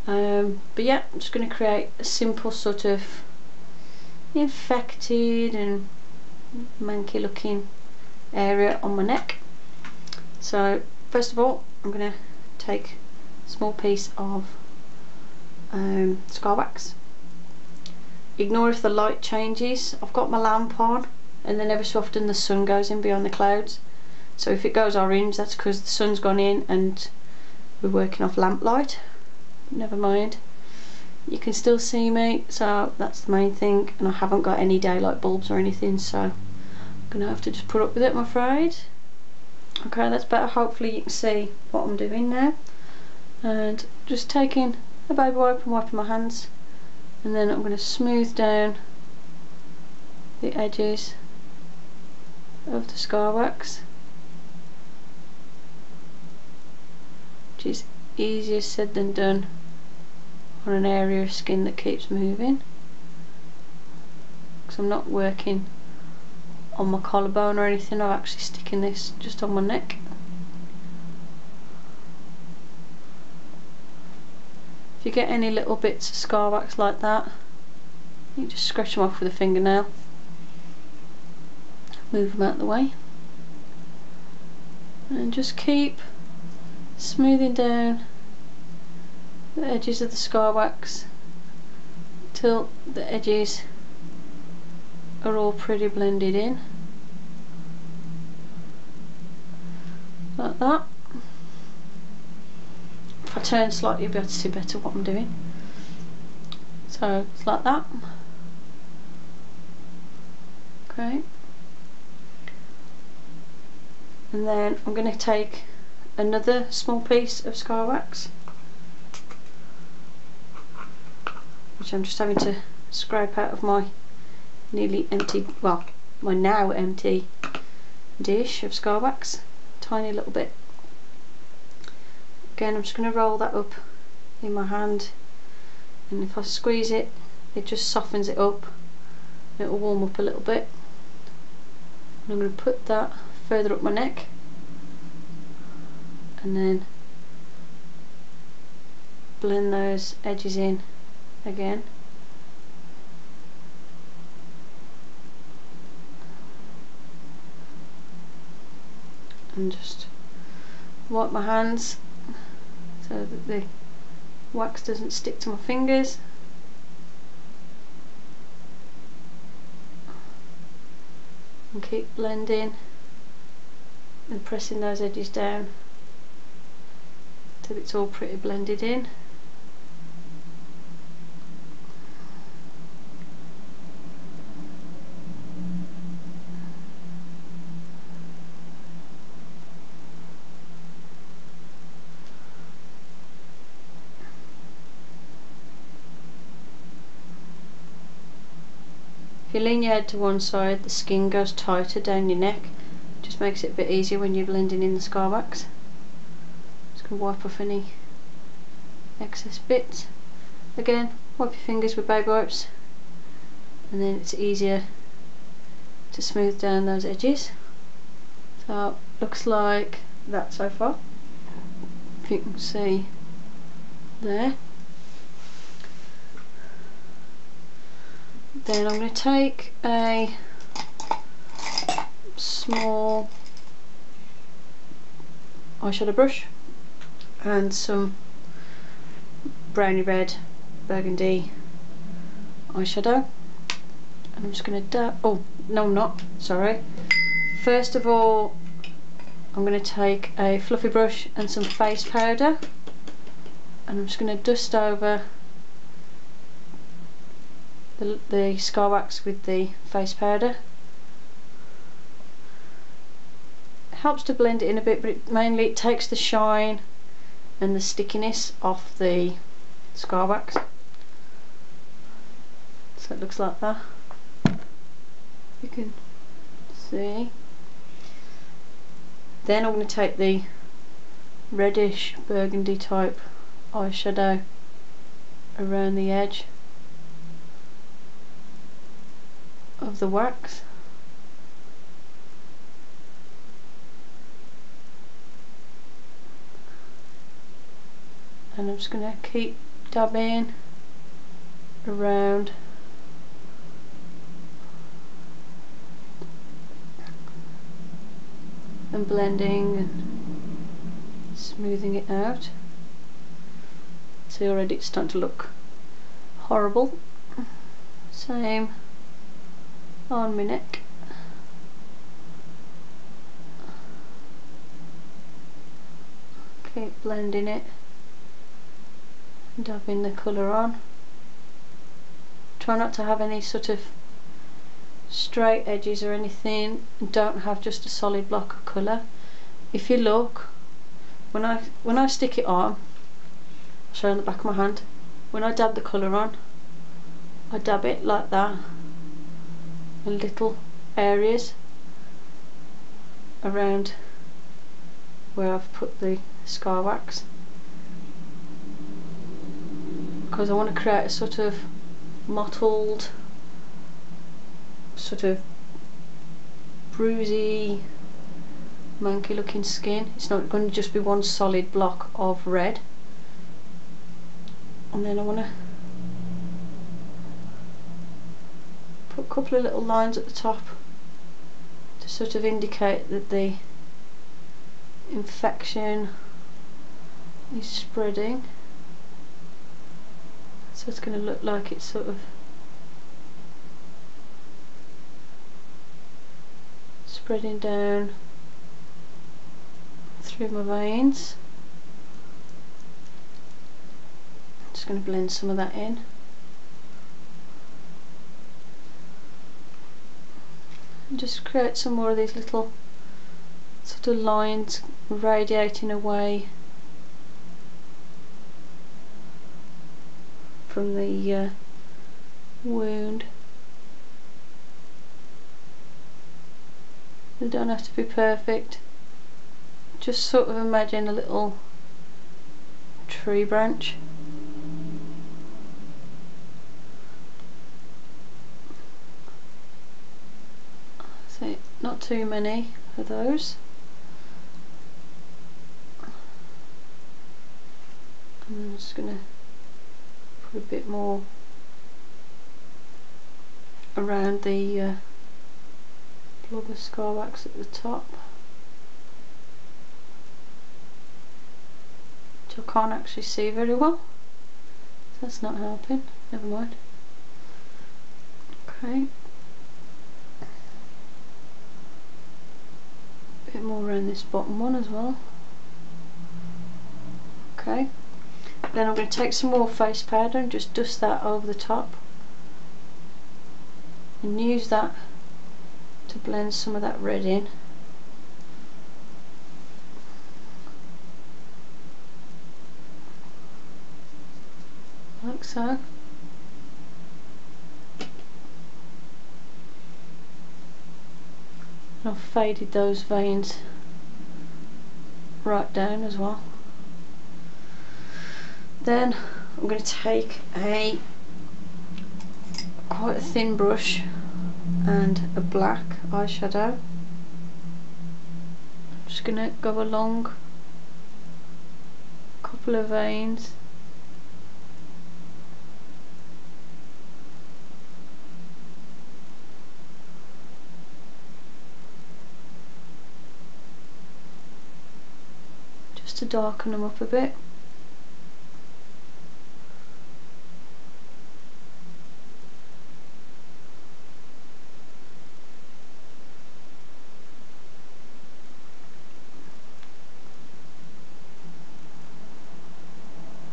But yeah, I'm just going to create a simple sort of infected and manky looking area on my neck. So first of all, I'm going to take a small piece of scar wax. Ignore if the light changes. I've got my lamp on, and then every so often the sun goes in behind the clouds, so if it goes orange, that's because the sun's gone in and we're working off lamp light. Never mind, you can still see me, so that's the main thing. And I haven't got any daylight bulbs or anything, so I'm gonna have to just put up with it, I'm afraid. Okay, that's better. Hopefully you can see what I'm doing now. And just taking a baby wipe and wiping my hands, and then I'm going to smooth down the edges of the scar wax, which is easier said than done on an area of skin that keeps moving, because I'm not working on my collarbone or anything. I'm actually sticking this just on my neck. If you get any little bits of scar wax like that, you just scratch them off with a fingernail, move them out of the way, and just keep smoothing down the edges of the scar wax till the edges are all pretty blended in, like that. If I turn slightly, you'll be able to see better what I'm doing. So it's like that. Okay. And then I'm going to take another small piece of scar wax, which I'm just having to scrape out of my nearly empty, well, my now empty dish of scar wax. Tiny little bit. Again, I'm just going to roll that up in my hand, and if I squeeze it, it just softens it up. It will warm up a little bit. And I'm going to put that further up my neck, and then blend those edges in again. And just wipe my hands so that the wax doesn't stick to my fingers. And keep blending and pressing those edges down till it's all pretty blended in. If you lean your head to one side, the skin goes tighter down your neck. Just makes it a bit easier when you're blending in the scar wax. Just going to wipe off any excess bits. Again, wipe your fingers with baby wipes, and then it's easier to smooth down those edges. So looks like that so far, if you can see there. Then I'm going to take a small eyeshadow brush and some browny red burgundy eyeshadow, and I'm just going to oh no, I'm not, sorry. First of all, I'm going to take a fluffy brush and some face powder, and I'm just going to dust over the scar wax with the face powder. It helps to blend it in a bit, but mainly it takes the shine and the stickiness off the scar wax. So it looks like that. You can see. Then I'm going to take the reddish burgundy type eyeshadow around the edge of the wax, and I'm just going to keep dabbing around and blending and smoothing it out. See, already it's starting to look horrible. Same on my neck. Keep blending it, dabbing the colour on. Try not to have any sort of straight edges or anything. Don't have just a solid block of colour. If you look, when I stick it on, I'll show you on the back of my hand, when I dab the colour on, I dab it like that in little areas around where I've put the scar wax, because I want to create a sort of mottled, sort of bruisey, manky looking skin. It's not going to just be one solid block of red. And then I want to put a couple of little lines at the top to sort of indicate that the infection is spreading. So it's going to look like it's sort of spreading down through my veins. I'm just going to blend some of that in. And just create some more of these little sort of lines radiating away from the wound. They don't have to be perfect. Just sort of imagine a little tree branch. So not too many of those. I'm just going to put a bit more around the blob of scar wax at the top, which I can't actually see very well, so that's not helping. Never mind. Okay, a bit more around this bottom one as well. Okay, then I'm going to take some more face powder and just dust that over the top and use that to blend some of that red in. Like so. And I've faded those veins right down as well. Then I'm going to take quite a thin brush and a black eyeshadow. I'm just going to go along a couple of veins. Just to darken them up a bit.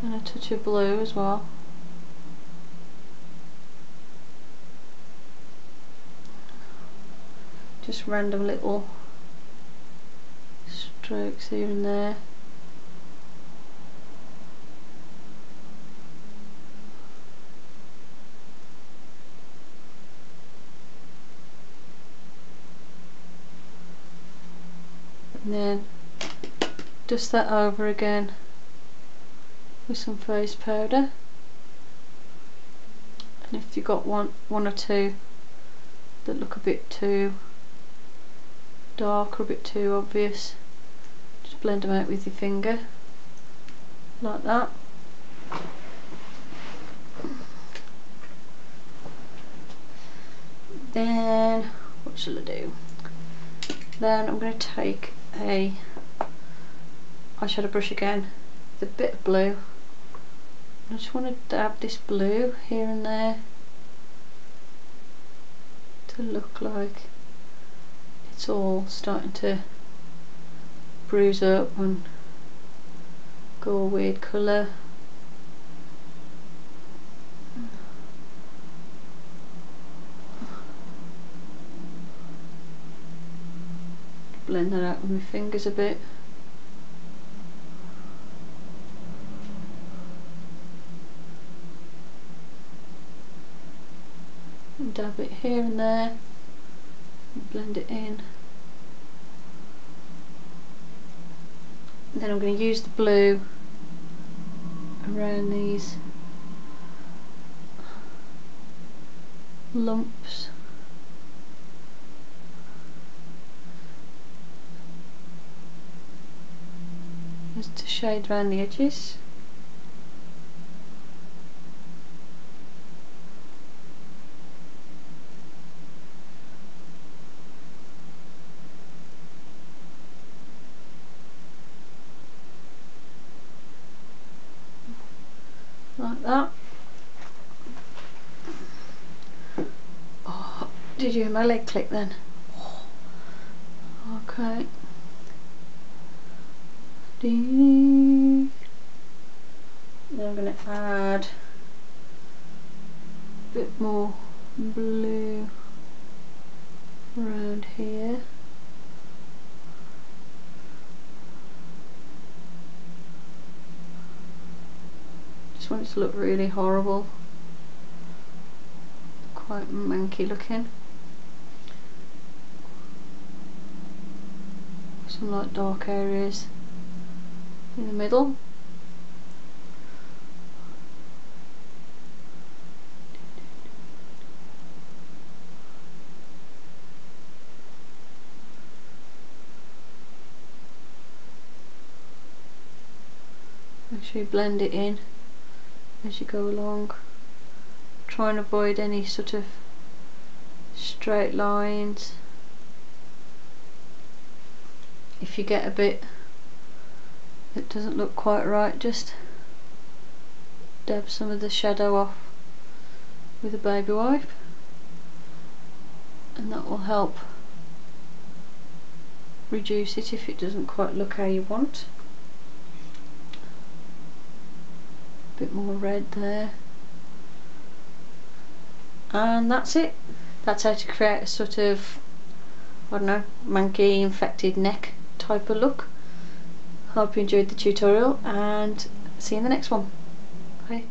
And a touch of blue as well. Just random little strokes here and there. And then dust that over again with some face powder, and if you've got one or two that look a bit too dark or a bit too obvious, just blend them out with your finger like that. Then what shall I do? Then I'm going to take a eyeshadow brush again with a bit of blue. I just want to dab this blue here and there to look like it's all starting to bruise up and go a weird colour. Blend that out with my fingers a bit. And dab it here and there and blend it in. And then I'm going to use the blue around these lumps. Just to shade around the edges. Like that. Oh, did you hear my leg click then? Okay. Then I'm going to add a bit more blue around here. Just want it to look really horrible, quite manky looking. Some light dark areas in the middle. Make sure you blend it in as you go along. Try and avoid any sort of straight lines. If you get a bit that doesn't look quite right, just dab some of the shadow off with a baby wipe, and that will help reduce it if it doesn't quite look how you want. A bit more red there, and that's it. That's how to create a sort of, I don't know, manky infected neck type of look. Hope you enjoyed the tutorial, and see you in the next one. Bye.